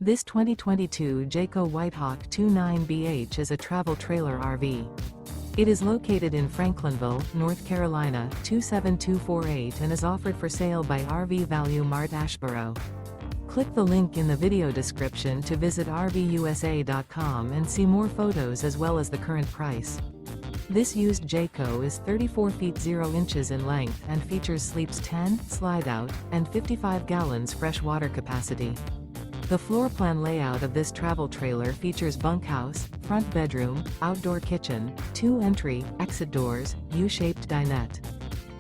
This 2022 Jayco White Hawk 29BH is a travel trailer RV. It is located in Franklinville, North Carolina 27248 and is offered for sale by RV Value Mart Asheboro. Click the link in the video description to visit RVUSA.com and see more photos as well as the current price. This used Jayco is 34 feet 0 inches in length and features sleeps 10, slide-out, and 55 gallons fresh water capacity. The floor plan layout of this travel trailer features bunkhouse, front bedroom, outdoor kitchen, 2 entry, exit doors, U-shaped dinette.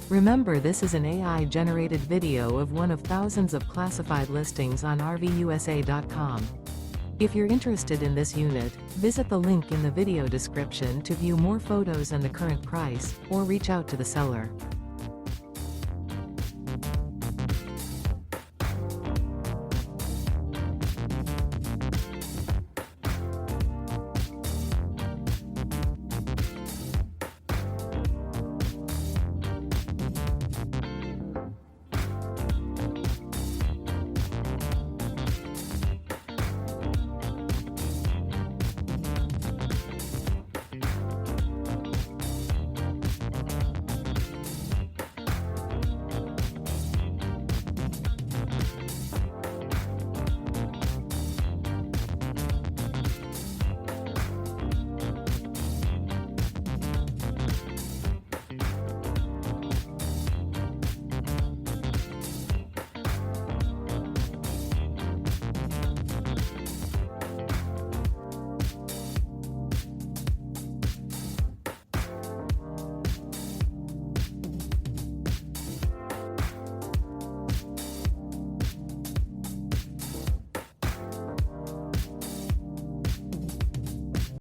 Remember, this is an AI-generated video of one of thousands of classified listings on RVUSA.com. If you're interested in this unit, visit the link in the video description to view more photos and the current price, or reach out to the seller.